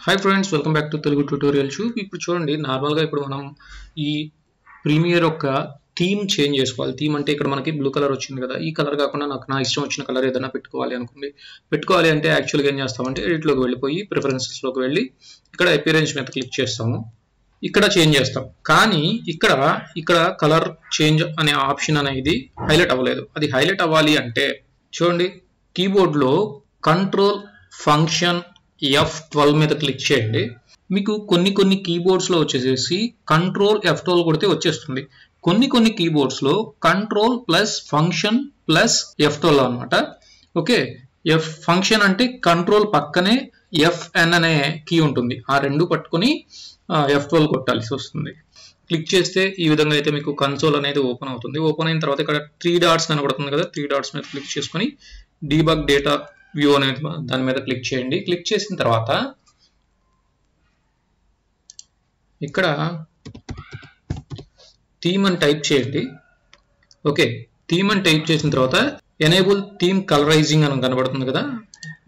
Hi friends, welcome back to Telugu tutorial shoe. ఇప్పుడు చూడండి, నార్మల్గా ఇప్పుడు మనం ఈ ప్రీమియర్ యొక్క థీమ్ చేంజ్ చేసుకోవాలి. థీమ్ అంటే ఇక్కడ మనకి బ్లూ కలర్ వచ్చింది కదా, ఈ కలర్ కాకుండా నా ఇష్టం వచ్చిన కలర్ ఏదైనా పెట్టుకోవాలి అనుకోండి. పెట్టుకోవాలి అంటే యాక్చువల్గా ఏం చేస్తామంటే ఎడిట్లోకి వెళ్ళిపోయి ప్రిఫరెన్సెస్లోకి వెళ్ళి ఇక్కడ అపియరెన్స్ మీద క్లిక్ చేస్తాము. ఇక్కడ చేంజ్ చేస్తాం. కానీ ఇక్కడ కలర్ చేంజ్ అనే ఆప్షన్ అనేది హైలైట్ అవ్వలేదు. అది హైలైట్ అవ్వాలి అంటే చూడండి, కీబోర్డ్లో కంట్రోల్ ఫంక్షన్ F12 మీద క్లిక్ చేయండి. మీకు కొన్ని కీబోర్డ్స్లో వచ్చేసేసి కంట్రోల్ F12 కొడితే వచ్చేస్తుంది. కొన్ని కీబోర్డ్స్లో control plus function plus F12 అనమాట. ఓకే, ఫంక్షన్ అంటే కంట్రోల్ పక్కనే FN అనే కీ ఉంటుంది. ఆ రెండు పట్టుకొని F12 కొట్టాల్సి వస్తుంది. క్లిక్ చేస్తే ఈ విధంగా అయితే మీకు కన్సోల్ అనేది ఓపెన్ అవుతుంది. ఓపెన్ అయిన తర్వాత ఇక్కడ 3 డాట్స్ కనబడుతుంది కదా, 3 డాట్స్ మీద క్లిక్ చేసుకొని డీబగ్ డేటా వ్యూ అనేది దాని మీద క్లిక్ చేయండి. క్లిక్ చేసిన తర్వాత ఇక్కడ థీమ్ అని టైప్ చేయండి. ఓకే, థీమ్ అని టైప్ చేసిన తర్వాత ఎనేబుల్ థీమ్ కలరైజింగ్ అని కనబడుతుంది కదా,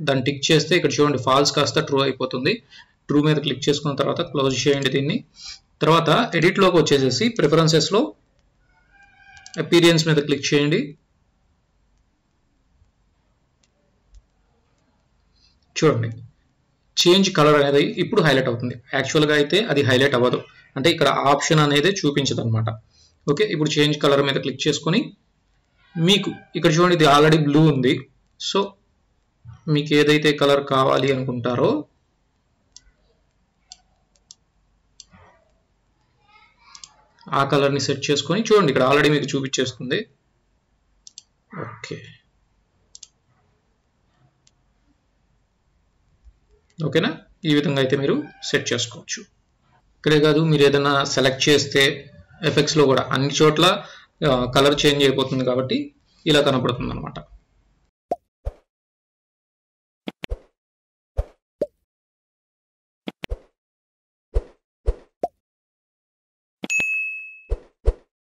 దాన్ని టిక్ చేస్తే ఇక్కడ చూడండి ఫాల్స్ కాస్త ట్రూ అయిపోతుంది. ట్రూ మీద క్లిక్ చేసుకున్న తర్వాత క్లోజ్ చేయండి దీన్ని. తర్వాత ఎడిట్లోకి వచ్చేసేసి ప్రిఫరెన్సెస్లో అపీరియన్స్ మీద క్లిక్ చేయండి. చూడండి, చేంజ్ కలర్ అనేది ఇప్పుడు హైలైట్ అవుతుంది. యాక్చువల్గా అయితే అది హైలైట్ అవ్వదు, అంటే ఇక్కడ ఆప్షన్ అనేది చూపించదు అనమాట. ఓకే, ఇప్పుడు చేంజ్ కలర్ మీద క్లిక్ చేసుకొని మీకు ఇక్కడ చూడండి, ఇది ఆల్రెడీ బ్లూ ఉంది. సో మీకు ఏదైతే కలర్ కావాలి అనుకుంటారో ఆ కలర్ని సెట్ చేసుకొని చూడండి, ఇక్కడ ఆల్రెడీ మీకు చూపించేస్తుంది. ఓకే, ఓకేనా, ఈ విధంగా అయితే మీరు సెట్ చేసుకోవచ్చు. ఇక్కడే కాదు, మీరు ఏదైనా సెలెక్ట్ చేస్తే ఎఫెక్ట్స్లో కూడా అన్ని చోట్ల కలర్ చేంజ్ అయిపోతుంది కాబట్టి ఇలా కనపడుతుంది అనమాట.